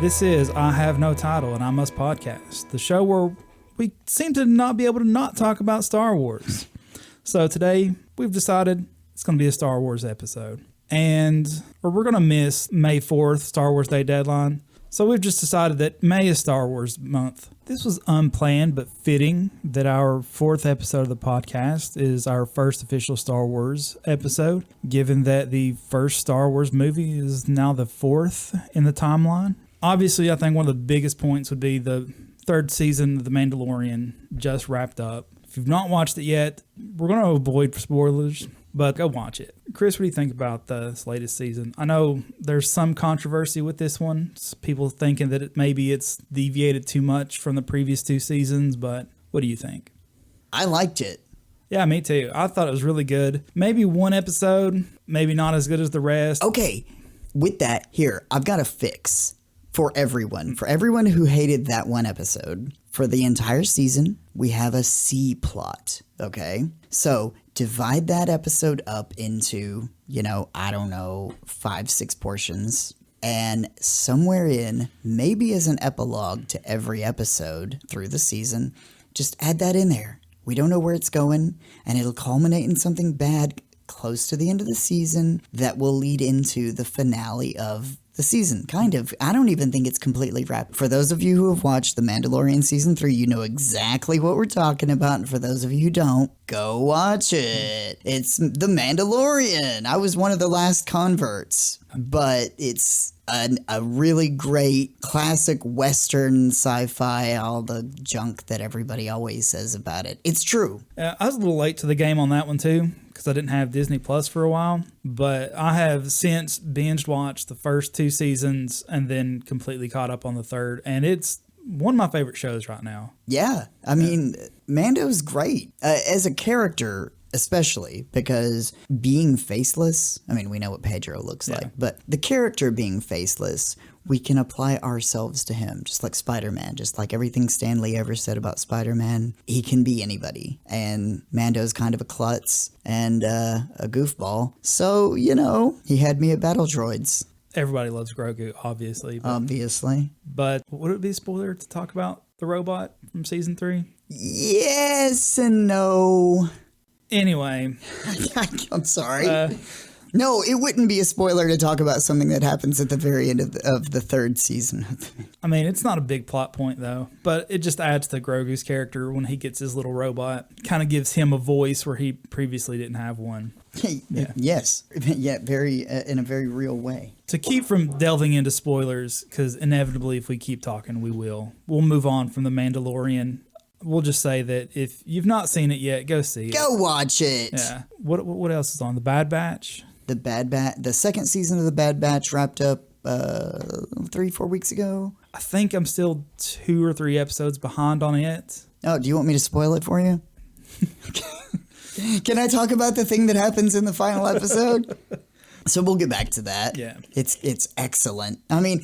This is I Have No Title and I Must Podcast, the show where we seem to not be able to not talk about Star Wars. So today we've decided it's going to be a Star Wars episode. And we're going to miss May 4th, Star Wars Day deadline. So we've just decided that May is Star Wars month. This was unplanned but fitting that our fourth episode of the podcast is our first official Star Wars episode, given that the first Star Wars movie is now the fourth in the timeline. Obviously, I think one of the biggest points would be the third season of The Mandalorian just wrapped up. If you've not watched it yet, we're going to avoid spoilers, but go watch it. Chris, what do you think about this latest season? I know there's some controversy with this one. People thinking that maybe it's deviated too much from the previous two seasons, but what do you think? I liked it. Yeah, me too. I thought it was really good. Maybe one episode, maybe not as good as the rest. Okay, with that, here, I've got a fix for everyone who hated that one episode. For the entire season, we have a C plot, okay? So divide that episode up into, 5, 6 portions. And somewhere in, maybe as an epilogue to every episode through the season, just add that in there. We don't know where it's going, and it'll culminate in something bad close to the end of the season that will lead into the finale of the season, kind of. I don't even think it's completely wrapped. For those of you who have watched The Mandalorian Season 3, you know exactly what we're talking about. And for those of you who don't, go watch it. It's The Mandalorian. I was one of the last converts. But it's a really great classic Western sci-fi, all the junk that everybody always says about it. It's true. I was a little late to the game on that one too, because I didn't have Disney Plus for a while. But I have since binge watched the first 2 seasons and then completely caught up on the third. And it's one of my favorite shows right now. Yeah. I mean, Mando's great as a character, especially because being faceless, I mean, we know what Pedro looks like, but the character being faceless, we can apply ourselves to him, just like Spider-Man, just like everything Stan Lee ever said about Spider-Man. He can be anybody, and Mando's kind of a klutz and a goofball. So, he had me at Battle Droids. Everybody loves Grogu, obviously. Obviously. But would it be a spoiler to talk about the robot from season 3? Yes and no. Anyway. I'm sorry. No, it wouldn't be a spoiler to talk about something that happens at the very end of the third season. I mean, it's not a big plot point, though, but it just adds to Grogu's character when he gets his little robot. Kind of gives him a voice where he previously didn't have one. Yeah. Yes. Yeah, in a very real way. To keep from delving into spoilers, because inevitably if we keep talking, we'll move on from The Mandalorian. We'll just say that if you've not seen it yet, go see it. Go watch it. Yeah. What else is on? The Bad Batch? The second season of The Bad Batch wrapped up 3-4 weeks ago. I think I'm still 2 or 3 episodes behind on it. Oh, do you want me to spoil it for you? Can I talk about the thing that happens in the final episode? So we'll get back to that. Yeah. It's excellent. I mean,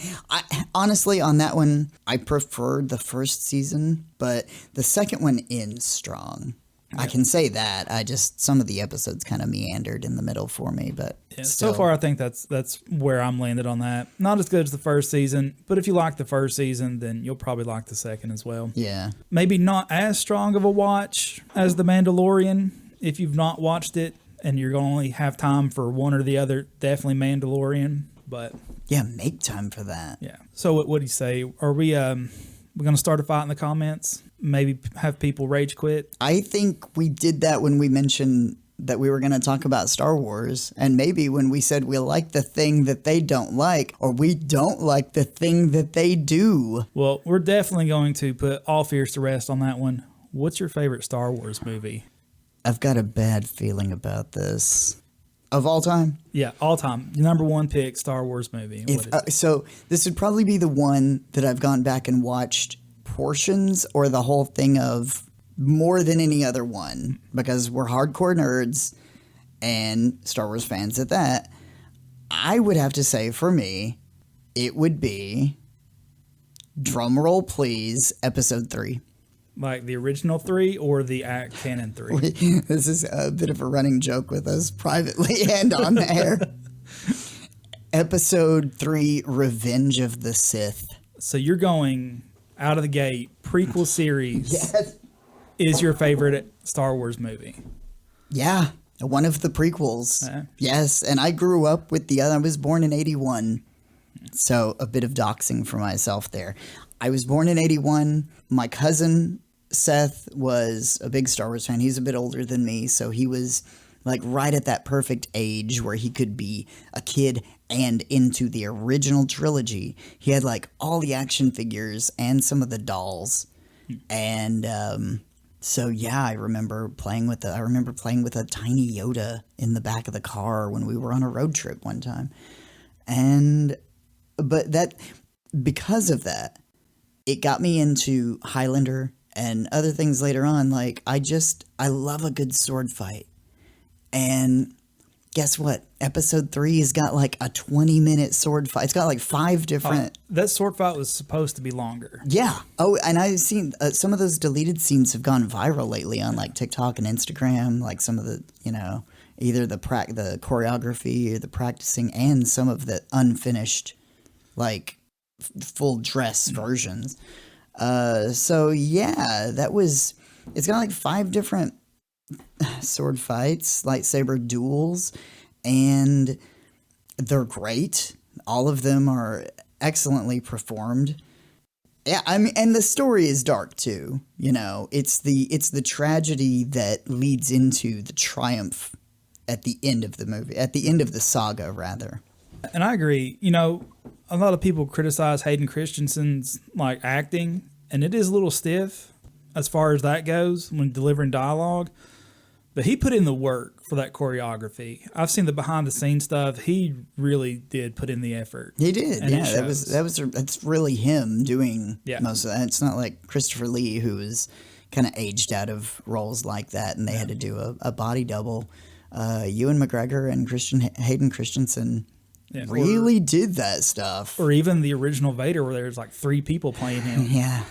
honestly, on that one, I preferred the first season, but the second one ends strong. Yeah. I can say that. Some of the episodes kind of meandered in the middle for me, but so far I think that's where I'm landed on that. Not as good as the first season, but if you like the first season, then you'll probably like the second as well. Yeah. Maybe not as strong of a watch as The Mandalorian if you've not watched it. And you're going to only have time for one or the other, definitely Mandalorian, but... Yeah, make time for that. Yeah. So what do you say? Are we going to start a fight in the comments? Maybe have people rage quit? I think we did that when we mentioned that we were going to talk about Star Wars, and maybe when we said we like the thing that they don't like, or we don't like the thing that they do. Well, we're definitely going to put all fears to rest on that one. What's your favorite Star Wars movie? I've got a bad feeling about this. Of all time? Yeah, all time. Number 1 pick, Star Wars movie. So this would probably be the one that I've gone back and watched portions or the whole thing of more than any other one, because we're hardcore nerds and Star Wars fans at that. I would have to say, for me, it would be, drumroll please, Episode 3. Like the original 3 or the canon 3? This is a bit of a running joke with us privately and on air. Episode 3, Revenge of the Sith. So you're going out of the gate, prequel series Yes. is your favorite Star Wars movie. Yeah, one of the prequels. Yeah. Yes, and I grew up with the other. I was born in 81, so a bit of doxing for myself there. I was born in 81. My cousin Seth was a big Star Wars fan. He's a bit older than me, so he was like right at that perfect age where he could be a kid and into the original trilogy. He had like all the action figures and some of the dolls. And so yeah, I remember playing with a tiny Yoda in the back of the car when we were on a road trip one time. But because of that, it got me into Highlander and other things later on. Like I love a good sword fight. And guess what? Episode 3 has got like a 20-minute sword fight. It's got like 5 different. That sword fight was supposed to be longer. Yeah. Oh, and I've seen some of those deleted scenes have gone viral lately on like TikTok and Instagram. Like some of the, either the choreography or the practicing, and some of the unfinished, like full dress versions. So yeah, it's got like 5 different sword fights, lightsaber duels, and they're great. All of them are excellently performed. Yeah, I mean, and the story is dark too. It's the tragedy that leads into the triumph at the end of the movie, at the end of the saga, rather. And I agree. A lot of people criticize Hayden Christensen's like acting, and it is a little stiff as far as that goes when delivering dialogue. But he put in the work for that choreography. I've seen the behind the scenes stuff. He really did put in the effort. He did. And yeah, that's really him doing most of that. It's not like Christopher Lee, who was kind of aged out of roles like that, and they had to do a body double. Ewan McGregor and Hayden Christensen really did that stuff. Or even the original Vader, where there's like 3 people playing him. Yeah.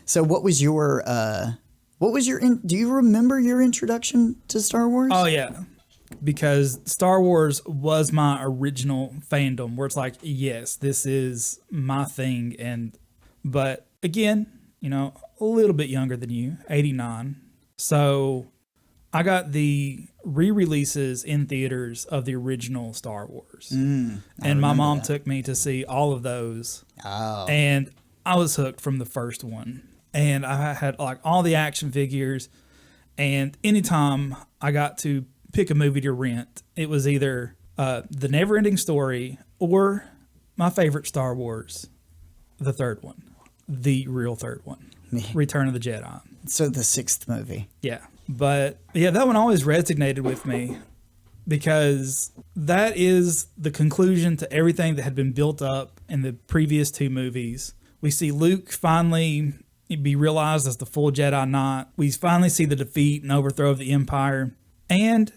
So what was your do you remember your introduction to Star Wars? Oh, yeah. Because Star Wars was my original fandom, where it's like, yes, this is my thing. But again, a little bit younger than you, 89. So I got the re-releases in theaters of the original Star Wars. And my mom took me to see all of those. Oh. And I was hooked from the first one. And I had like all the action figures, and anytime I got to pick a movie to rent, it was either The Never-Ending Story or my favorite Star Wars, the third one, the real third one, Return of the Jedi. So the 6th movie. Yeah. But yeah, that one always resonated with me because that is the conclusion to everything that had been built up in the previous 2 movies. We see Luke finally be realized as the full Jedi Knight. We finally see the defeat and overthrow of the Empire, and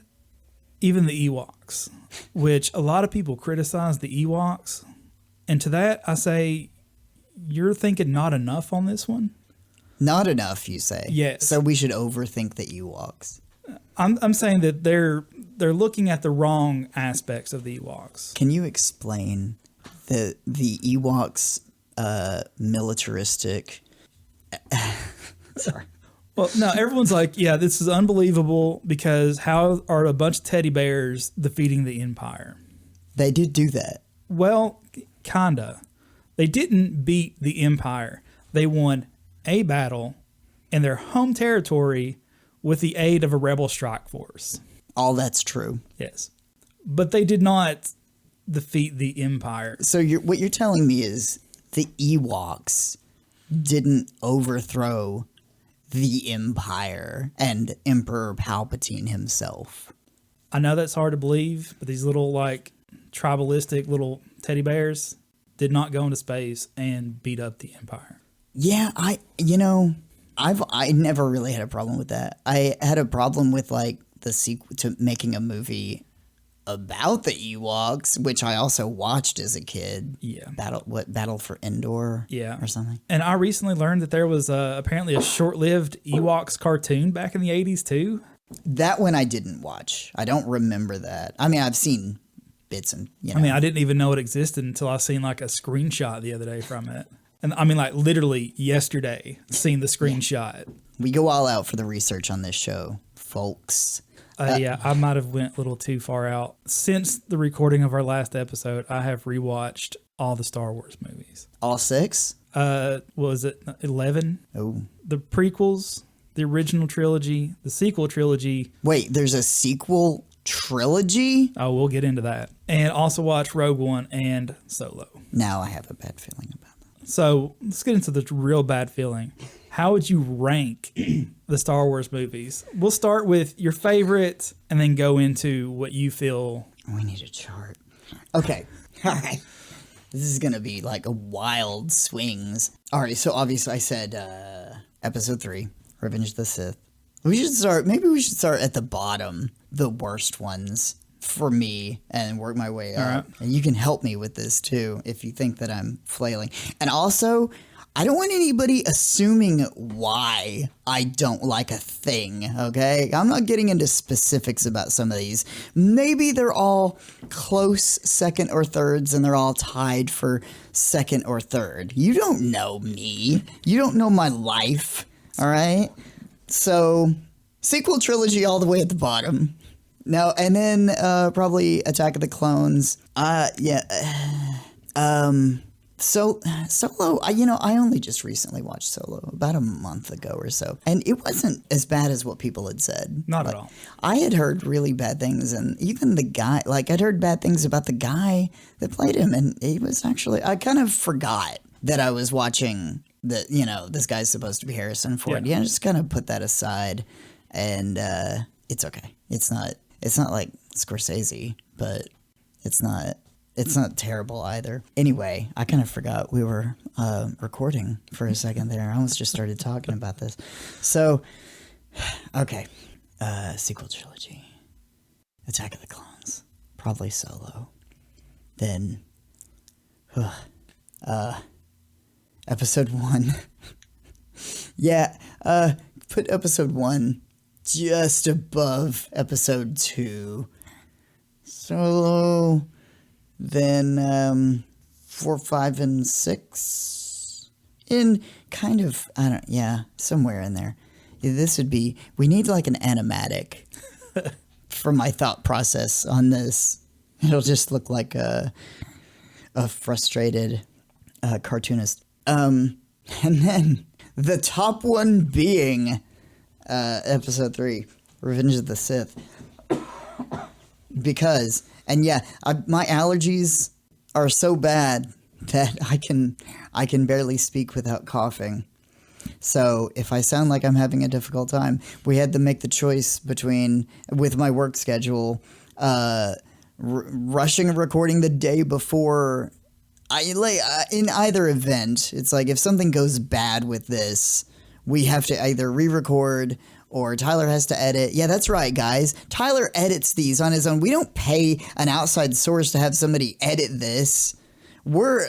even the Ewoks, which a lot of people criticize the Ewoks. And to that, I say, you're thinking not enough on this one. Not enough, you say? Yes. So we should overthink the Ewoks. I'm saying that they're looking at the wrong aspects of the Ewoks. Can you explain the Ewoks' militaristic? Sorry. Well, no, everyone's like, yeah, this is unbelievable because how are a bunch of teddy bears defeating the Empire? They did do that. Well, kinda. They didn't beat the Empire. They won a battle in their home territory with the aid of a rebel strike force. All that's true. Yes. But they did not defeat the Empire. So what you're telling me is the Ewoks didn't overthrow the Empire and Emperor Palpatine himself. I know that's hard to believe, but these little like tribalistic little teddy bears did not go into space and beat up the Empire. Yeah, I never really had a problem with that. I had a problem with like the sequel to making a movie about the Ewoks, which I also watched as a kid. Yeah. Battle for Endor? Yeah. Or something. And I recently learned that there was apparently a short-lived Ewoks cartoon back in the 80s too. That one I didn't watch. I don't remember that. I mean, I've seen bits and, I mean, I didn't even know it existed until I seen like a screenshot the other day from it. And I mean, like literally yesterday, seen the screenshot. We go all out for the research on this show, folks. Yeah, I might have went a little too far out. Since the recording of our last episode, I have rewatched all the Star Wars movies. All 6? What was it, 11? Oh. The prequels, the original trilogy, the sequel trilogy. Wait, there's a sequel trilogy? Oh, we'll get into that. And also watch Rogue One and Solo. Now I have a bad feeling about that. So let's get into the real bad feeling. How would you rank the Star Wars movies? We'll start with your favorite and then go into what you feel. We need a chart. Okay. All right. This is going to be like a wild swings. All right. So obviously I said episode 3, Revenge of the Sith. Maybe we should start at the bottom, the worst ones for me, and work my way up. Right. And you can help me with this too if you think that I'm flailing. And also, I don't want anybody assuming why I don't like a thing, okay? I'm not getting into specifics about some of these. Maybe they're all close second or thirds and they're all tied for second or third. You don't know me. You don't know my life, all right? So, sequel trilogy all the way at the bottom. No, and then probably Attack of the Clones. So Solo, I only just recently watched Solo about a month ago or so, and it wasn't as bad as what people had said. Not at all. I had heard really bad things, and even the guy, I'd heard bad things about the guy that played him, and he was actually, I kind of forgot that I was watching that, this guy's supposed to be Harrison Ford. Yeah, just kind of put that aside, and it's okay. It's not like Scorsese, but it's not terrible either. Anyway, I kind of forgot we were recording for a second there. I almost just started talking about this. So, okay. Sequel trilogy. Attack of the Clones. Probably Solo. Then, episode 1. Yeah, put episode 1 just above episode 2. Solo... Then 4, 5, and 6 in kind of somewhere in there. This would be, we need like an animatic for my thought process on this. It'll just look like a frustrated cartoonist. And then the top one being episode 3, Revenge of the Sith, because. And yeah, my allergies are so bad that I can barely speak without coughing. So if I sound like I'm having a difficult time, we had to make the choice between, with my work schedule, rushing a recording the day before. In either event, it's like if something goes bad with this, we have to either re-record or Tyler has to edit. Yeah, that's right, guys. Tyler edits these on his own. We don't pay an outside source to have somebody edit this. We're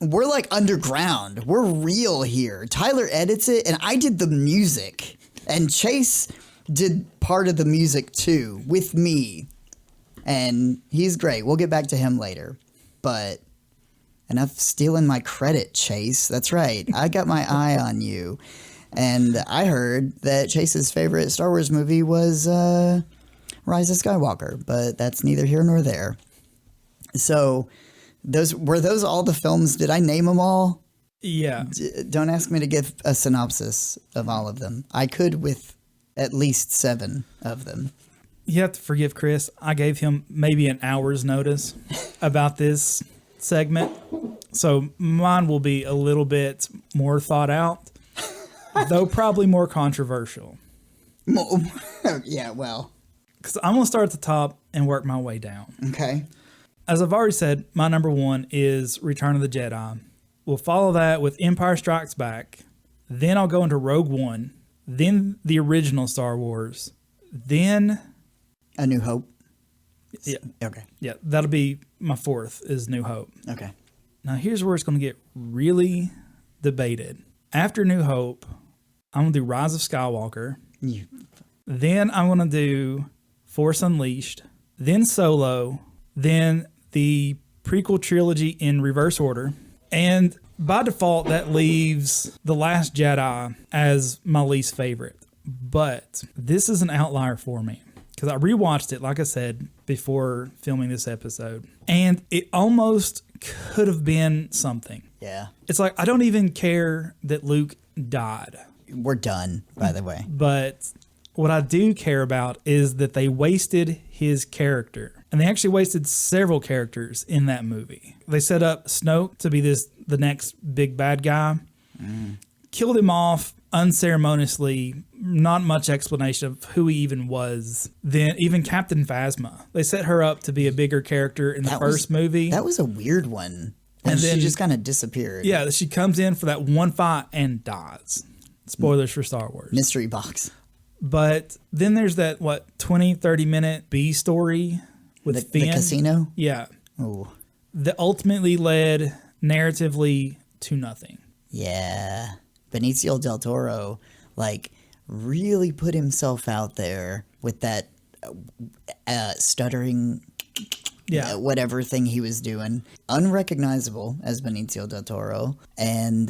like underground. We're real here. Tyler edits it, and I did the music. And Chase did part of the music, too, with me. And he's great. We'll get back to him later. But enough stealing my credit, Chase. That's right. I got my eye on you. And I heard that Chase's favorite Star Wars movie was Rise of Skywalker, but that's neither here nor there. So, were those all the films? Did I name them all? Yeah. Don't ask me to give a synopsis of all of them. I could with at least 7 of them. You have to forgive Chris. I gave him maybe an hour's notice about this segment, so mine will be a little bit more thought out. Though probably more controversial. Yeah, well. Because I'm going to start at the top and work my way down. Okay. As I've already said, my number 1 is Return of the Jedi. We'll follow that with Empire Strikes Back. Then I'll go into Rogue One. Then the original Star Wars. Then... A New Hope. Yeah. Okay. Yeah, that'll be my 4th is New Hope. Okay. Now here's where it's going to get really debated. After New Hope... I'm going to do Rise of Skywalker. Then I'm going to do Force Unleashed. Then Solo. Then the prequel trilogy in reverse order. And by default, that leaves The Last Jedi as my least favorite. But this is an outlier for me because I rewatched it, like I said, before filming this episode. And it almost could have been something. Yeah. It's like, I don't even care that Luke died. We're done, by the way. But what I do care about is that they wasted his character. And they actually wasted several characters in that movie. They set up Snoke to be the next big bad guy. Killed him off unceremoniously. Not much explanation of who he even was. Then even Captain Phasma. They set her up to be a bigger character in the first movie. That was a weird one. And then she just kind of disappeared. Yeah, she comes in for that one fight and dies. Spoilers for Star Wars. Mystery box. But then there's that, 20, 30-minute B story with Finn. The casino? Yeah. Oh. That ultimately led narratively to nothing. Yeah. Benicio del Toro, really put himself out there with that stuttering... Yeah. Whatever thing he was doing. Unrecognizable as Benicio del Toro. And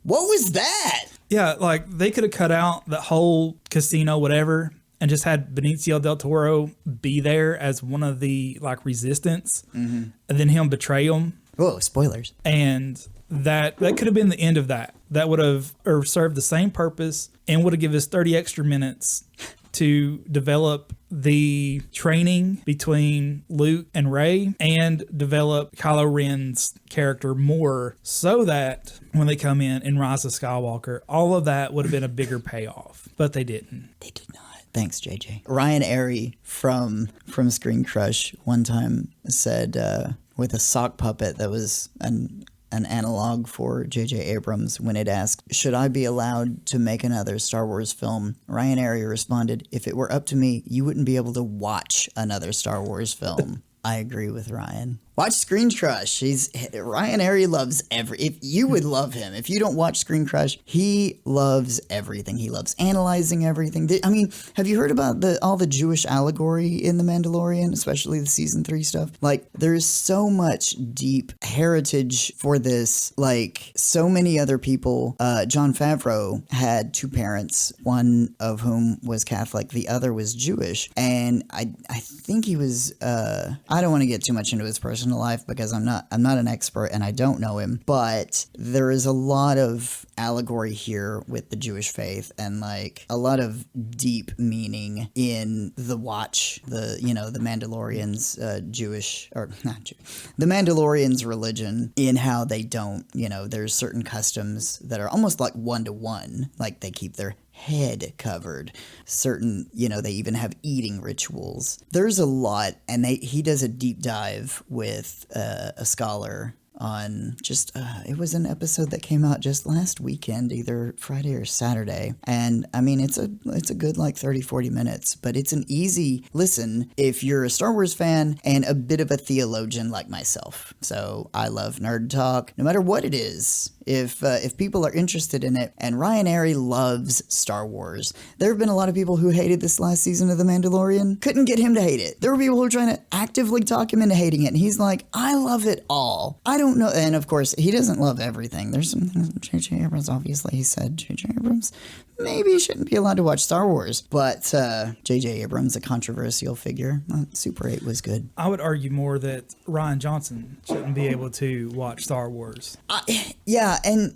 what was that? Yeah, they could have cut out the whole casino, whatever, and just had Benicio del Toro be there as one of the, resistance, and then him betray him. Whoa, spoilers. And that could have been the end of that. That would have served the same purpose and would have given us 30 extra minutes to develop the training between Luke and Rey and develop Kylo Ren's character more so that when they come in Rise of Skywalker, all of that would have been a bigger payoff. But they didn't. They did not. Thanks, JJ. Ryan Airy from Screen Crush one time said with a sock puppet that was an analog for J.J. Abrams when it asked, should I be allowed to make another Star Wars film? Ryan Airy responded, if it were up to me, you wouldn't be able to watch another Star Wars film. I agree with Ryan. Watch Screen Crush. Ryan Airy loves if you would love him. If you don't watch Screen Crush, he loves everything. He loves analyzing everything. I mean, have you heard about all the Jewish allegory in The Mandalorian, especially the season 3 stuff? There's so much deep heritage for this. So many other people. Jon Favreau had 2 parents, one of whom was Catholic, the other was Jewish, and I think he was. I don't want to get too much into his personal life because I'm not an expert and I don't know him, but there is a lot of allegory here with the Jewish faith and a lot of deep meaning in the Watch, the Mandalorians the Mandalorians religion, in how they don't, there's certain customs that are almost like 1-to-1, they keep their head covered. Certain, they even have eating rituals. There's a lot, and he does a deep dive with a scholar on just, it was an episode that came out just last weekend, either Friday or Saturday. And I mean, it's a good 30, 40 minutes, but it's an easy listen if you're a Star Wars fan and a bit of a theologian like myself. So I love nerd talk, no matter what it is. If people are interested in it, and Ryan Airy loves Star Wars. There have been a lot of people who hated this last season of The Mandalorian. Couldn't get him to hate it. There were people who were trying to actively talk him into hating it, and he's like, I love it all. I don't know. And of course, he doesn't love everything. There's some things J.J. Abrams, obviously, he said J.J. Abrams maybe shouldn't be allowed to watch Star Wars. But J.J. Abrams, a controversial figure. Super 8 was good. I would argue more that Rian Johnson shouldn't be able to watch Star Wars. Yeah, and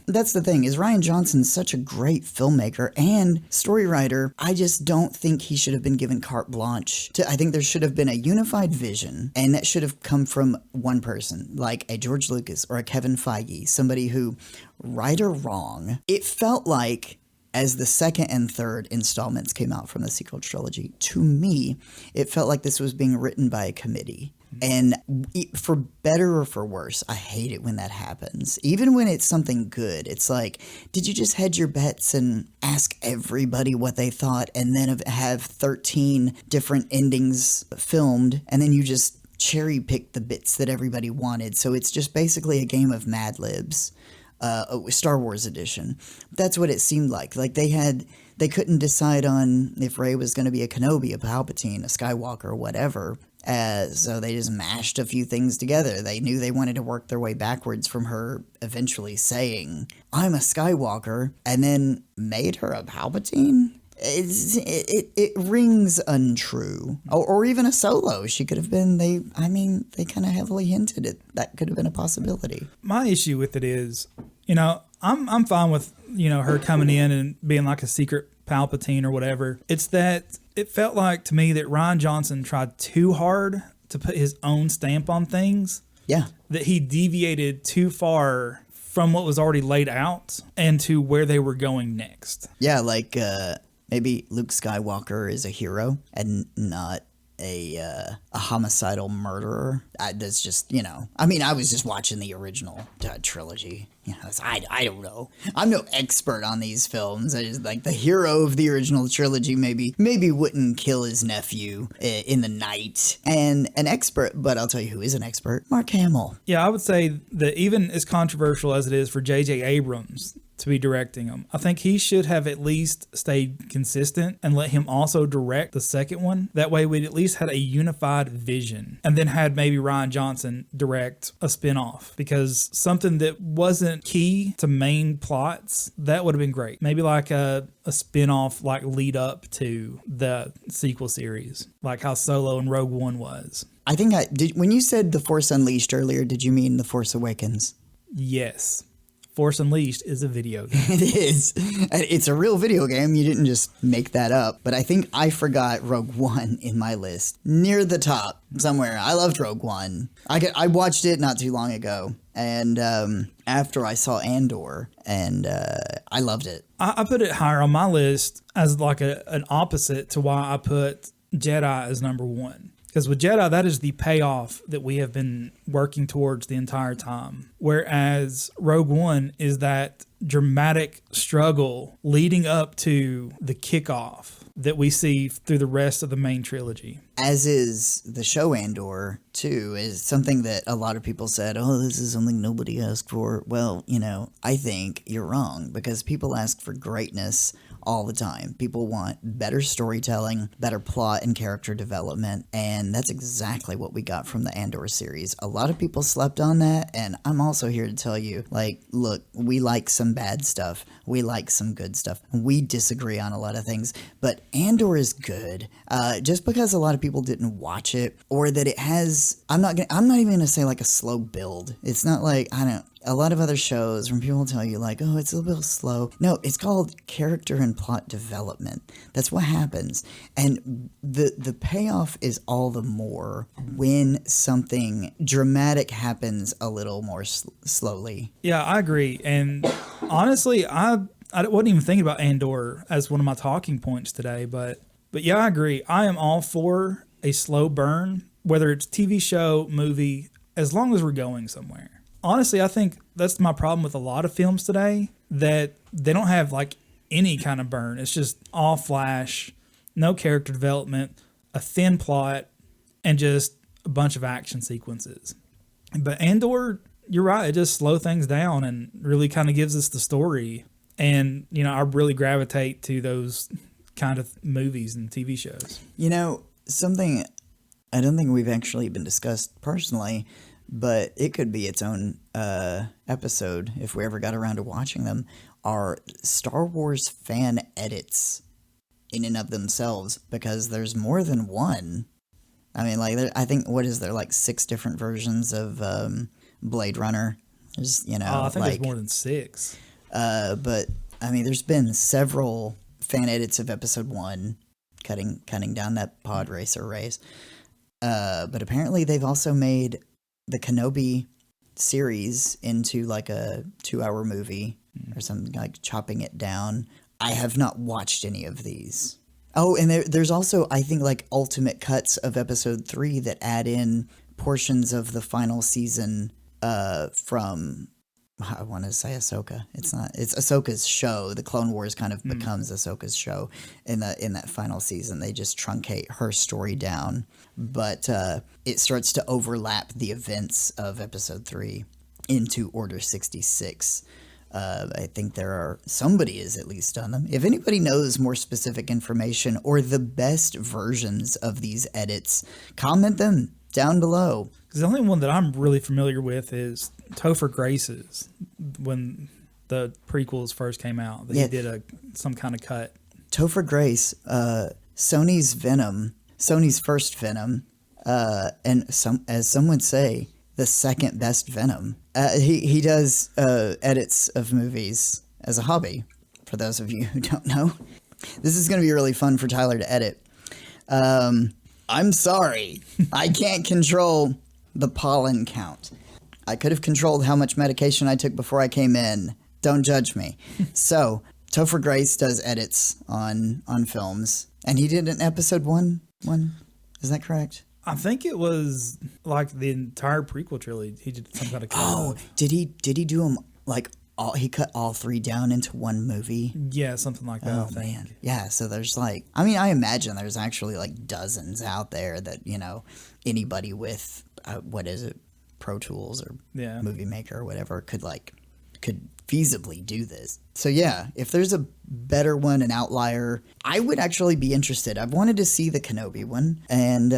that's the thing, is Rian Johnson's such a great filmmaker and story writer. I just don't think he should have been given carte blanche. I think there should have been a unified vision, and that should have come from one person, like a George Lucas or a Kevin Feige, somebody who, right or wrong, it felt like, as the second and third installments came out from the sequel trilogy, to me, it felt like this was being written by a committee. And for better or for worse, I hate it when that happens. Even when it's something good, it's like, did you just hedge your bets and ask everybody what they thought and then have 13 different endings filmed, and then you just cherry pick the bits that everybody wanted? So it's just basically a game of Mad Libs. Star Wars edition. That's what it seemed like. They couldn't decide on if Rey was going to be a Kenobi, a Palpatine, a Skywalker, or whatever. So they just mashed a few things together. They knew they wanted to work their way backwards from her eventually saying, "I'm a Skywalker," and then made her a Palpatine. It rings untrue. Or even a Solo. She could have been, they kind of heavily hinted at that could have been a possibility. My issue with it is, I'm fine with, her coming in and being like a secret Palpatine or whatever. It's that it felt like to me that Rian Johnson tried too hard to put his own stamp on things. Yeah. That he deviated too far from what was already laid out and to where they were going next. Yeah, like maybe Luke Skywalker is a hero and not a homicidal murderer. That's just, I was just watching the original trilogy. I don't know. I'm no expert on these films. I just like the hero of the original trilogy maybe wouldn't kill his nephew in the night. And an expert, but I'll tell you who is an expert, Mark Hamill. Yeah, I would say that even as controversial as it is for J.J. Abrams to be directing them, I think he should have at least stayed consistent and let him also direct the second one. That way we'd at least had a unified vision, and then had maybe Rian Johnson direct a spin-off, because something that wasn't key to main plots, that would have been great. Maybe like a spin-off, like lead up to the sequel series, like how Solo and Rogue One was. I think when you said The Force Unleashed earlier, did you mean The Force Awakens? Yes. Force Unleashed is a video game. It is. It's a real video game. You didn't just make that up. But I think I forgot Rogue One in my list. Near the top somewhere. I loved Rogue One. I watched it not too long ago. And after I saw Andor, and I loved it. I put it higher on my list as like an opposite to why I put Jedi as number one. Because with Jedi, that is the payoff that we have been working towards the entire time. Whereas Rogue One is that dramatic struggle leading up to the kickoff that we see through the rest of the main trilogy. As is the show Andor, too, is something that a lot of people said, oh, this is something nobody asked for. Well, I think you're wrong, because people ask for greatness all the time. People want better storytelling, better plot and character development, and that's exactly what we got from the Andor series. A lot of people slept on that, and I'm also here to tell you, look, we like some bad stuff. We like some good stuff. We disagree on a lot of things, but Andor is good. Just because a lot of people didn't watch it, or that it has, I'm not even gonna say like a slow build. It's not like, a lot of other shows when people tell you like, oh, it's a little bit slow. No, it's called character and plot development. That's what happens. And the payoff is all the more when something dramatic happens a little more slowly. Yeah, I agree. And honestly, I wasn't even thinking about Andor as one of my talking points today, but yeah, I agree. I am all for a slow burn, whether it's TV show, movie, as long as we're going somewhere. Honestly, I think that's my problem with a lot of films today, that they don't have like any kind of burn. It's just all flash, no character development, a thin plot, and just a bunch of action sequences. But Andor, you're right, it just slows things down and really kind of gives us the story. And, I really gravitate to those kind of movies and TV shows. Something I don't think we've actually been discussed personally, but it could be its own episode if we ever got around to watching them, are Star Wars fan edits in and of themselves, because there's more than one. I mean, I think, what is there, like 6 different versions of Blade Runner? There's, I think there's more than 6. But, I mean, there's been several fan edits of Episode 1, cutting down that pod racer race. But apparently they've also made the Kenobi series into like a 2-hour movie or something, like chopping it down. I have not watched any of these. Oh, and there's also, I think, like ultimate cuts of Episode 3 that add in portions of the final season from, I want to say Ahsoka. It's not. It's Ahsoka's show. The Clone Wars kind of becomes Ahsoka's show in that final season. They just truncate her story down, but it starts to overlap the events of Episode 3 into Order 66. I think somebody has at least done them. If anybody knows more specific information or the best versions of these edits, comment them down below. Because the only one that I'm really familiar with is Topher Grace's, when the prequels first came out. He did some kind of cut. Topher Grace, Sony's Venom, Sony's first Venom, and as some would say, the second best Venom. He does edits of movies as a hobby, for those of you who don't know. This is going to be really fun for Tyler to edit. I'm sorry. I can't control the pollen count. I could have controlled how much medication I took before I came in. Don't judge me. So, Topher Grace does edits on films, and he did an episode one. Is that correct? I think it was like the entire prequel trilogy. He did some kind of cut. Oh, did he do them like all? He cut all three down into one movie. Yeah, something like that. Oh I think. Man, yeah. So there's like, I mean, I imagine there's actually like dozens out there that anybody with what is it, Pro Tools or Movie Maker or whatever could feasibly do this. So yeah, if there's a better one, an outlier, I would actually be interested. I've wanted to see the Kenobi one, and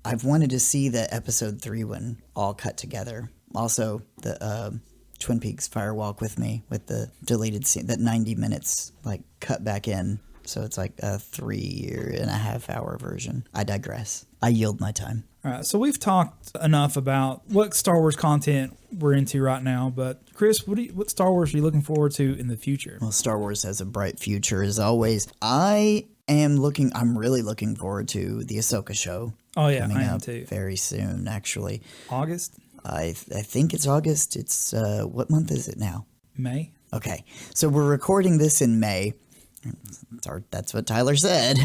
I've wanted to see the episode 3 one all cut together. Also, the Twin Peaks Fire Walk with Me with the deleted scene, that 90 minutes like cut back in. So it's like a 3.5 hour version. I digress. I yield my time. All right, so we've talked enough about what Star Wars content we're into right now, but Chris, what Star Wars are you looking forward to in the future? Well, Star Wars has a bright future as always. I'm really looking forward to the Ahsoka show. Oh yeah, coming I am up too. Very soon, actually. August? I think it's August. It's what month is it now? May. Okay, so we're recording this in May. That's what Tyler said.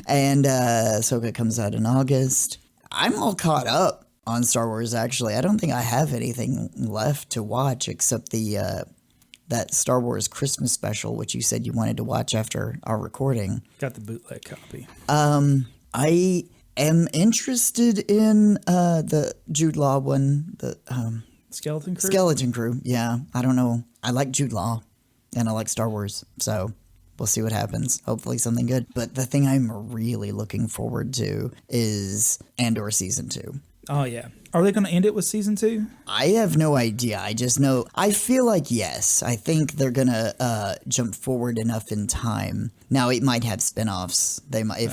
And Ahsoka comes out in August. I'm all caught up on Star Wars, actually. I don't think I have anything left to watch except that Star Wars Christmas special, which you said you wanted to watch after our recording. Got the bootleg copy. I am interested in the Jude Law one, the Skeleton Crew? Skeleton Crew, yeah. I don't know. I like Jude Law, and I like Star Wars, so we'll see what happens. Hopefully something good. But the thing I'm really looking forward to is Andor Season 2. Oh, yeah. Are they going to end it with Season 2? I have no idea. I just know. I feel like yes. I think they're going to jump forward enough in time. Now, it might have spinoffs. They might,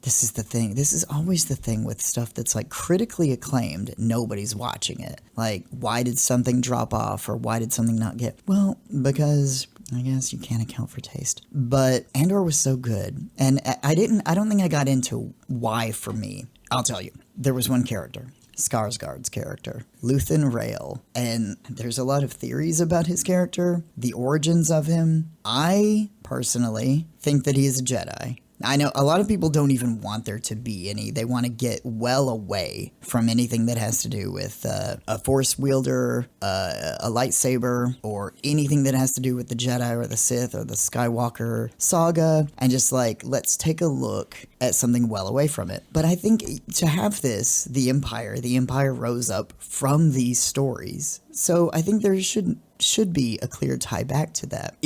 this is the thing. This is always the thing with stuff that's like critically acclaimed. Nobody's watching it. Like, why did something drop off or why did something not get? Well, because I guess you can't account for taste. But Andor was so good. And I don't think I got into why for me. I'll tell you. There was one character, Skarsgård's character, Luthen Rael, and there's a lot of theories about his character, the origins of him. I personally think that he is a Jedi. I know a lot of people don't even want there to be any. They want to get well away from anything that has to do with a Force wielder, a lightsaber, or anything that has to do with the Jedi or the Sith or the Skywalker saga, and just like, let's take a look at something well away from it. But I think to have this, the Empire rose up from these stories. So I think there should be a clear tie back to that.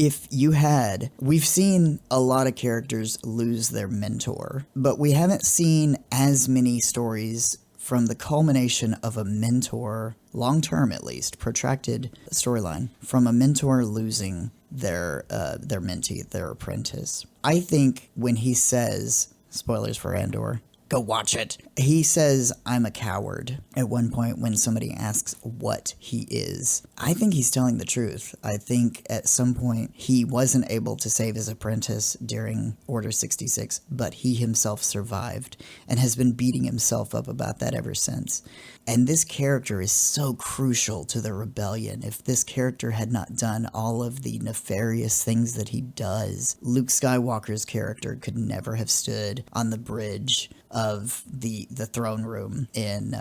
We've seen a lot of characters lose their mentor, but we haven't seen as many stories from the culmination of a mentor, long-term at least, protracted storyline, from a mentor losing their mentee, their apprentice. I think when he says, spoilers for Andor, go watch it. He says, I'm a coward at one point when somebody asks what he is. I think he's telling the truth. I think at some point he wasn't able to save his apprentice during Order 66, but he himself survived and has been beating himself up about that ever since. And this character is so crucial to the rebellion. If this character had not done all of the nefarious things that he does, Luke Skywalker's character could never have stood on the bridge of the throne room in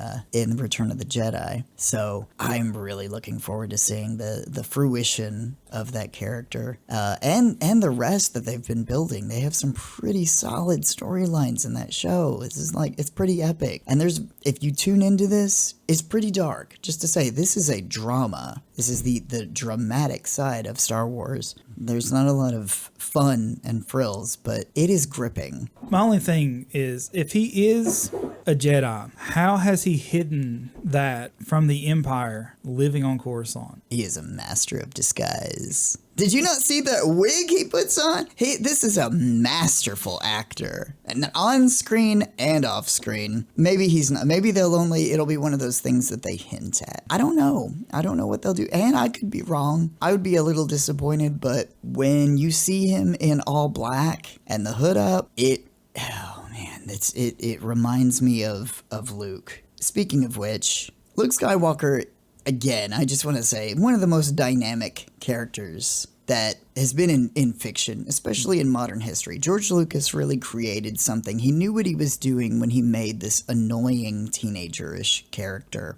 Return of the Jedi. So I'm really looking forward to seeing the fruition of that character and the rest that they've been building. They have some pretty solid storylines in that show. It's pretty epic. And if you tune into this, is pretty dark. Just to say, this is a drama. This is the dramatic side of Star Wars. There's not a lot of fun and frills, but it is gripping. My only thing is, if he is a Jedi, how has he hidden that from the Empire living on Coruscant? He is a master of disguise. Did you not see that wig he puts on? This is a masterful actor, and on screen and off screen. Maybe he's not. Maybe it'll be one of those things that they hint at. I don't know. I don't know what they'll do, and I could be wrong. I would be a little disappointed, but when you see him in all black and the hood up, oh man, it reminds me of Luke. Speaking of which, Luke Skywalker. Again, I just want to say, one of the most dynamic characters that has been in fiction, especially in modern history. George Lucas really created something. He knew what he was doing when he made this annoying teenager-ish character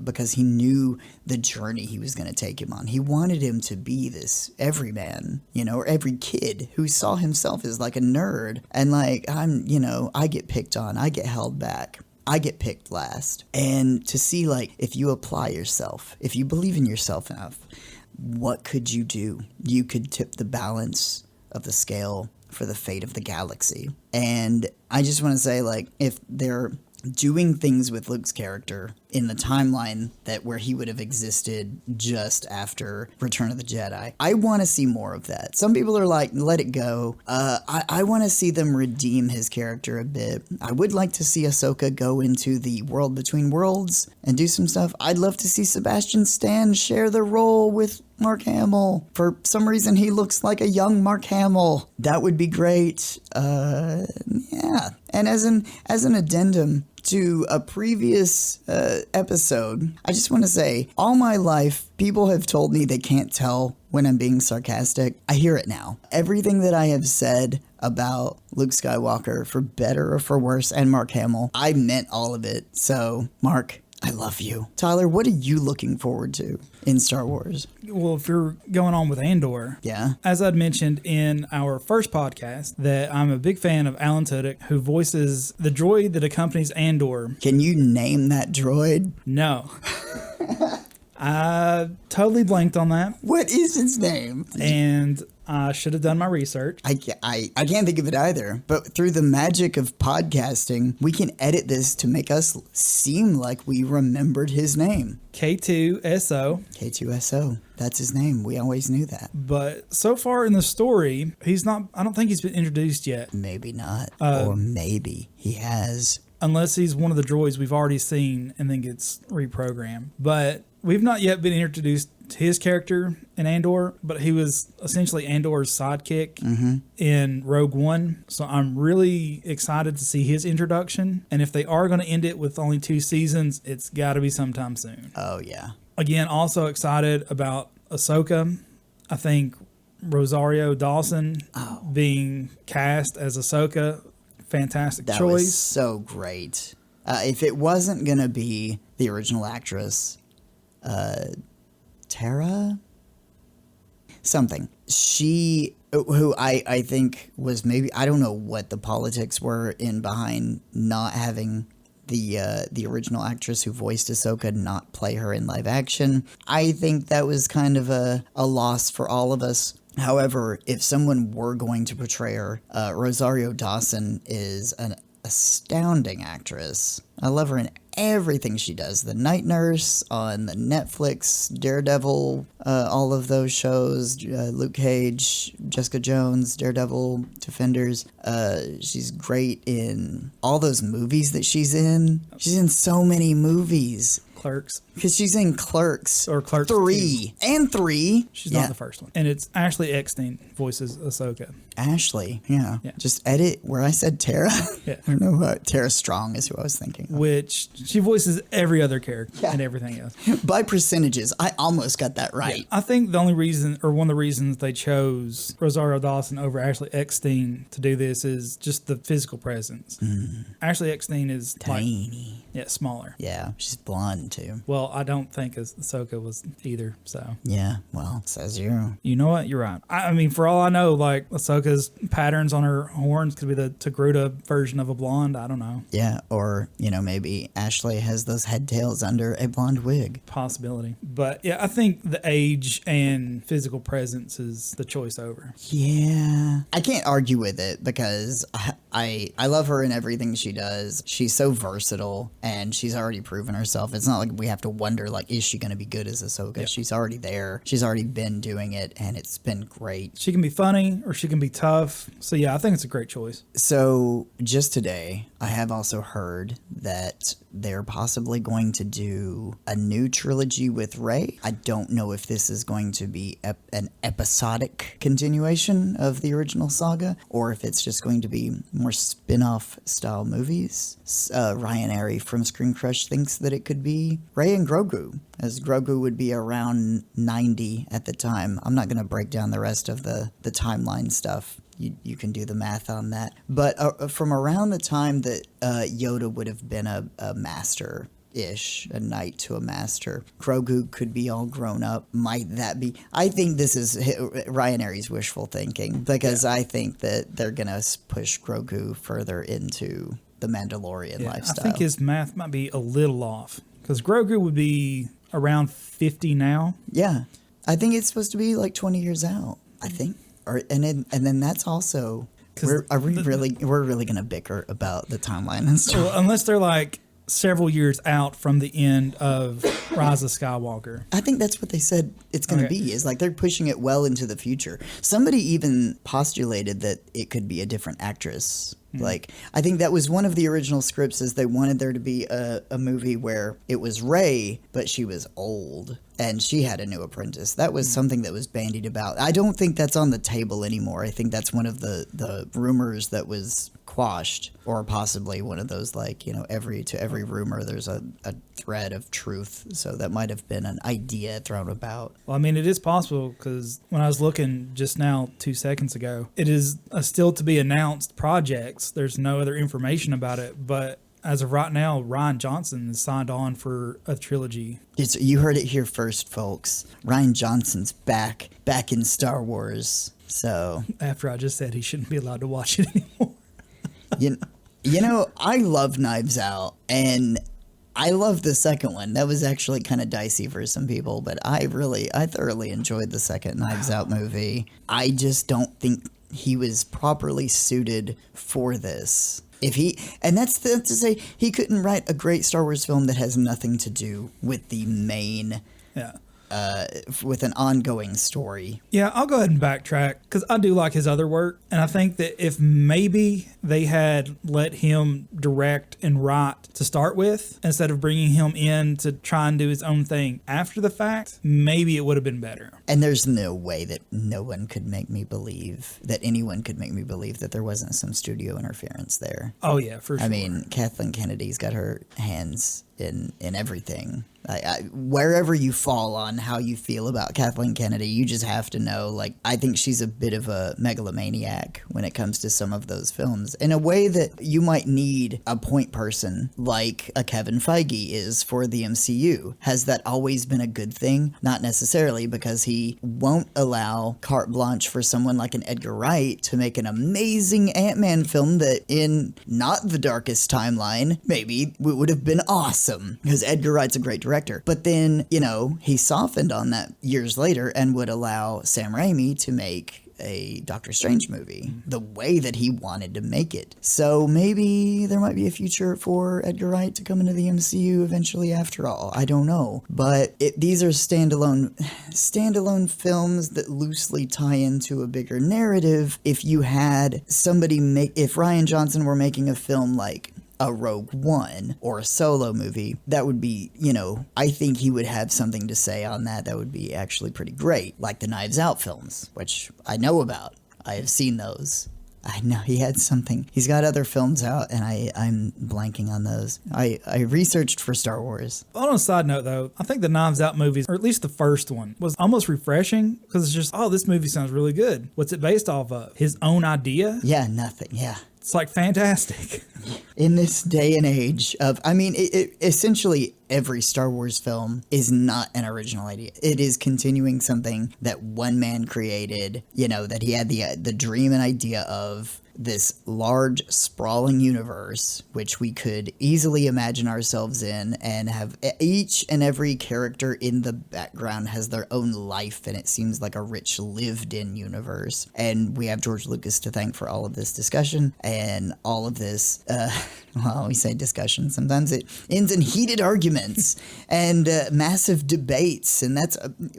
because he knew the journey he was going to take him on. He wanted him to be this everyman, or every kid who saw himself as like a nerd and like, I get picked on, I get held back. I get picked last. And to see, like, if you apply yourself, if you believe in yourself enough, what could you do? You could tip the balance of the scale for the fate of the galaxy. And I just want to say, like, if they're doing things with Luke's character in the timeline where he would have existed just after Return of the Jedi, I want to see more of that. Some people are like, let it go. I want to see them redeem his character a bit. I would like to see Ahsoka go into the world between worlds and do some stuff. I'd love to see Sebastian Stan share the role with Mark Hamill. For some reason, he looks like a young Mark Hamill. That would be great. Yeah. And as an addendum to a previous episode, I just want to say, all my life, people have told me they can't tell when I'm being sarcastic. I hear it now. Everything that I have said about Luke Skywalker, for better or for worse, and Mark Hamill, I meant all of it. So, Mark, I love you. Tyler, what are you looking forward to in Star Wars? Well, if you're going on with Andor, yeah. As I'd mentioned in our first podcast, that I'm a big fan of Alan Tudyk, who voices the droid that accompanies Andor. Can you name that droid? No. I totally blanked on that. What is his name? And I should have done my research. I can't think of it either. But through the magic of podcasting, we can edit this to make us seem like we remembered his name. K2SO. K2SO. That's his name. We always knew that. But so far in the story, I don't think he's been introduced yet. Maybe not. Or maybe he has. Unless he's one of the droids we've already seen and then gets reprogrammed. But we've not yet been introduced to his character in Andor, but he was essentially Andor's sidekick in Rogue One. So I'm really excited to see his introduction. And if they are going to end it with only 2 seasons, it's got to be sometime soon. Oh, yeah. Again, also excited about Ahsoka. I think Rosario Dawson being cast as Ahsoka, fantastic choice. That was so great. If it wasn't going to be the original actress, Tara? Something. Who I think was maybe, I don't know what the politics were behind not having the original actress who voiced Ahsoka not play her in live action. I think that was kind of a loss for all of us. However, if someone were going to portray her, Rosario Dawson is an astounding actress. I love her in everything she does. The Night Nurse on the Netflix, Daredevil, all of those shows, Luke Cage, Jessica Jones, Daredevil, Defenders. She's great in all those movies that she's in. She's in so many movies. Clerks. Because she's in Clerks. Or Clerks 3. 2. And 3. She's not the first one. And it's Ashley Eckstein voices Ahsoka. Ashley, yeah. Just edit where I said Tara. Yeah. I don't know what. Tara Strong is who I was thinking of. Which she voices every other character and everything else. By percentages, I almost got that right. Yeah. I think the only reason, or one of the reasons they chose Rosario Dawson over Ashley Eckstein to do this is just the physical presence. Ashley Eckstein is tiny. Yeah, smaller. Yeah, she's blonde too. Well, I don't think Ahsoka was either, so. Yeah, well, says you. You know what? You're right. I mean, for all I know, like, Ahsoka's patterns on her horns could be the Togruta version of a blonde. I don't know. Yeah, or, maybe Ashley has those head tails under a blonde wig. Possibility. But, yeah, I think the age and physical presence is the choice over. Yeah. I can't argue with it because I love her in everything she does. She's so versatile and she's already proven herself. It's not like we have to wonder, like, is she going to be good as Ahsoka? Yep. She's already there. She's already been doing it and it's been great. She can be funny or she can be tough. So, yeah, I think it's a great choice. So, just today, I have also heard that they're possibly going to do a new trilogy with Rey. I don't know if this is going to be an episodic continuation of the original saga or if it's just going to be more spin-off style movies. Ryan Airy from Screen Crush thinks that it could be Rey and Grogu, as Grogu would be around 90 at the time. I'm not going to break down the rest of the timeline stuff. You can do the math on that. But from around the time that Yoda would have been a master-ish, a knight to a master, Grogu could be all grown up. Might that be? I think this is Ryan Airy's wishful thinking because I think that they're going to push Grogu further into the Mandalorian lifestyle. I think his math might be a little off because Grogu would be around 50 now. Yeah. I think it's supposed to be like 20 years out, I think. And then that's also we're really gonna bicker about the timeline and stuff. Well, unless they're like several years out from the end of Rise of Skywalker. I think that's what they said it's going to be, is like they're pushing it well into the future. Somebody even postulated that it could be a different actress. Like, I think that was one of the original scripts, is they wanted there to be a movie where it was Rey, but she was old and she had a new apprentice. That was something that was bandied about. I don't think that's on the table anymore. I think that's one of the rumors that was quashed, or possibly one of those, like, to every rumor there's a thread of truth. So that might have been an idea thrown about. Well, I mean, it is possible because when I was looking just now 2 seconds ago, it is a still to be announced project. There's no other information about it, but as of right now, Rian Johnson is signed on for a trilogy. You heard it here first, folks. Rian Johnson's back in Star Wars. So after I just said he shouldn't be allowed to watch it anymore. I love Knives Out, and I love the second one. That was actually kind of dicey for some people, but I thoroughly enjoyed the second Knives Out movie. I just don't think he was properly suited for this. And that's to say, he couldn't write a great Star Wars film that has nothing to do with the main, with an ongoing story. Yeah, I'll go ahead and backtrack because I do like his other work. And I think that if maybe they had let him direct and write to start with, instead of bringing him in to try and do his own thing after the fact, maybe it would have been better. And there's no way that anyone could make me believe that there wasn't some studio interference there. Oh, yeah, for sure. I mean, Kathleen Kennedy's got her hands in everything. Wherever you fall on how you feel about Kathleen Kennedy, you just have to know, like, I think she's a bit of a megalomaniac when it comes to some of those films, in a way that you might need a point person like a Kevin Feige is for the MCU. Has that always been a good thing? Not necessarily, because he won't allow carte blanche for someone like an Edgar Wright to make an amazing Ant-Man film that, in not the darkest timeline, maybe would have been awesome, because Edgar Wright's a great director. But then, he softened on that years later and would allow Sam Raimi to make a Doctor Strange movie the way that he wanted to make it. So maybe there might be a future for Edgar Wright to come into the MCU eventually after all. I don't know. But these are standalone films that loosely tie into a bigger narrative. If you had somebody if Rian Johnson were making a film like a Rogue One or a Solo movie, that would be, I think he would have something to say on that. That would be actually pretty great. Like the Knives Out films, which I know about. I have seen those. I know he had something. He's got other films out, and I'm blanking on those. I researched for Star Wars. On a side note, though, I think the Knives Out movies, or at least the first one, was almost refreshing because it's just, this movie sounds really good. What's it based off of? His own idea? Yeah, nothing. Yeah. It's like fantastic. In this day and age of, I mean, essentially every Star Wars film is not an original idea. It is continuing something that one man created, you know, that he had the dream and idea of. This large, sprawling universe, which we could easily imagine ourselves in, and have each and every character in the background has their own life, and it seems like a rich, lived-in universe. And we have George Lucas to thank for all of this discussion and all of this, well, we say discussion. Sometimes it ends in heated arguments and massive debates, and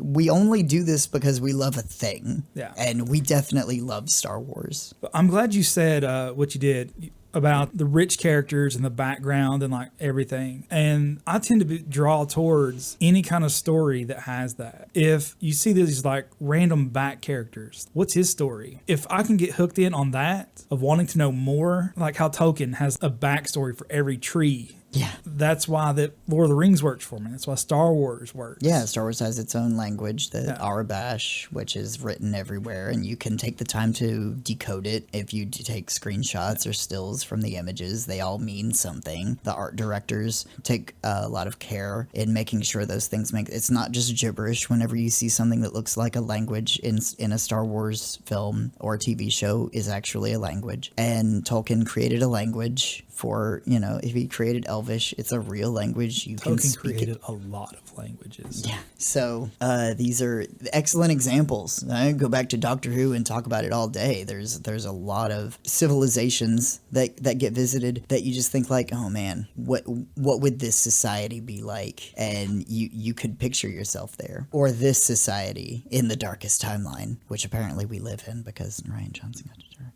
we only do this because we love a thing. Yeah. And we definitely love Star Wars. I'm glad you said what you did about the rich characters and the background and like everything. And I tend to draw towards any kind of story that has that. If you see these like random back characters, what's his story? If I can get hooked in on that, of wanting to know more, like how Tolkien has a backstory for every tree. Yeah. That's why that Lord of the Rings works for me. That's why Star Wars works. Yeah, Star Wars has its own language, the Arabash, which is written everywhere, and you can take the time to decode it. If you take screenshots or stills from the images, they all mean something. The art directors take a lot of care in making sure those things it's not just gibberish whenever you see something that looks like a language in a Star Wars film or TV show is actually a language. And Tolkien created a language for, you know, if he created Elvish, it's a real language. Tolkien created a lot of languages. Yeah. So these are excellent examples. I go back to Doctor Who and talk about it all day. There's a lot of civilizations that get visited that you just think like, oh man, what would this society be like? And you could picture yourself there. Or this society in the darkest timeline, which apparently we live in because Rian Johnson got to direct.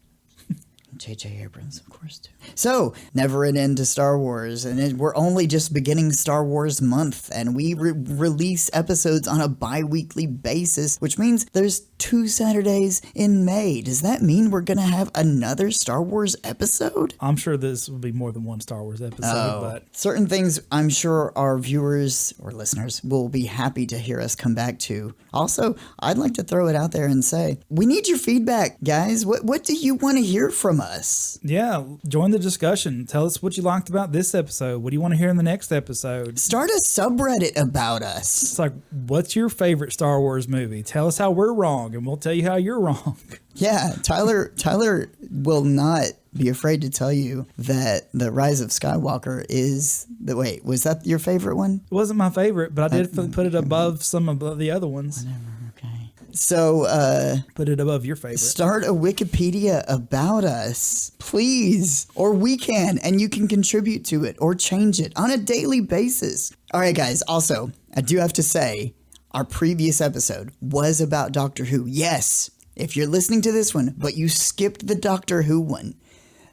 J.J. Abrams, of course, too. So, never an end to Star Wars, and we're only just beginning Star Wars month, and we release episodes on a bi-weekly basis, which means there's 2 Saturdays in May. Does that mean we're going to have another Star Wars episode? I'm sure this will be more than one Star Wars episode, but certain things I'm sure our viewers or listeners will be happy to hear us come back to. Also, I'd like to throw it out there and say, we need your feedback, guys. What do you want to hear from us? Yeah, join the discussion. Tell us what you liked about this episode. What do you want to hear in the next episode? Start a subreddit about us. It's like, what's your favorite Star Wars movie? Tell us how we're wrong, and we'll tell you how you're wrong. Yeah, Tyler will not be afraid to tell you that The Rise of Skywalker is wait, was that your favorite one? It wasn't my favorite, but I did put it above some of the other ones. Whatever, okay. So, put it above your favorite. Start a Wikipedia about us, please. Or we can, and you can contribute to it or change it on a daily basis. All right, guys. Also, I do have to say, our previous episode was about Doctor Who. Yes, if you're listening to this one, but you skipped the Doctor Who one,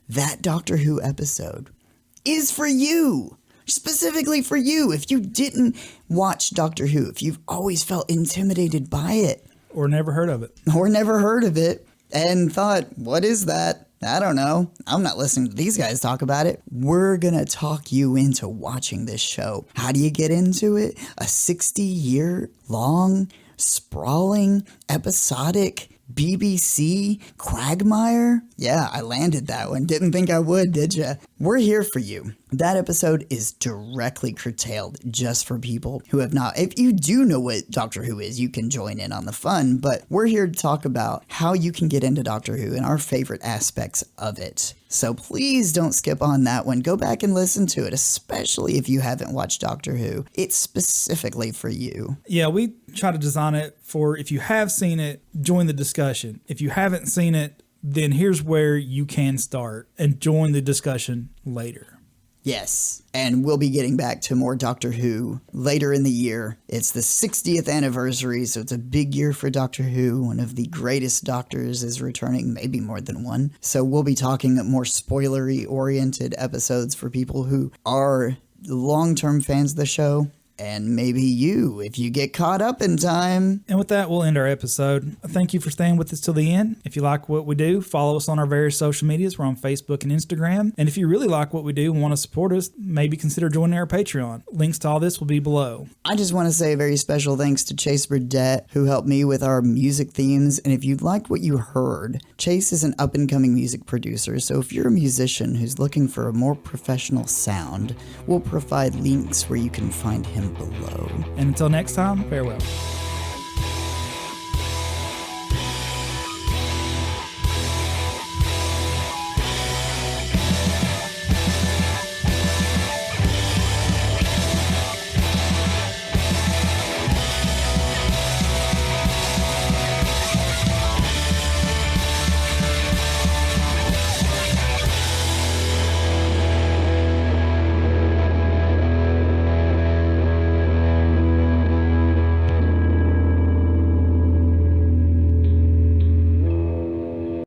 that Doctor Who episode is for you. Specifically for you. If you didn't watch Doctor Who, if you've always felt intimidated by it, or never heard of it. Or never heard of it and thought, what is that? I don't know. I'm not listening to these guys talk about it. We're going to talk you into watching this show. How do you get into it? A 60-year-long, sprawling, episodic BBC quagmire? Yeah, I landed that one. Didn't think I would, did ya? We're here for you. That episode is directly curtailed just for people who have not. If you do know what Doctor Who is, you can join in on the fun, but we're here to talk about how you can get into Doctor Who and our favorite aspects of it. So please don't skip on that one. Go back and listen to it, especially if you haven't watched Doctor Who. It's specifically for you. Yeah, we try to design it for if you have seen it, join the discussion. If you haven't seen it, then here's where you can start and join the discussion later. Yes, and we'll be getting back to more Doctor Who later in the year. It's the 60th anniversary, so it's a big year for Doctor Who. One of the greatest doctors is returning, maybe more than one. So we'll be talking more spoilery-oriented episodes for people who are long-term fans of the show and maybe you if you get caught up in time. And with that, we'll end our episode. Thank you for staying with us till the end. If you like what we do, follow us on our various social medias. We're on Facebook and Instagram. And if you really like what we do and want to support us, maybe consider joining our Patreon. Links to all this will be below. I just want to say a very special thanks to Chase Burdett, who helped me with our music themes. And if you liked what you heard, Chase is an up-and-coming music producer. So if you're a musician who's looking for a more professional sound, we'll provide links where you can find him below. And until next time, farewell.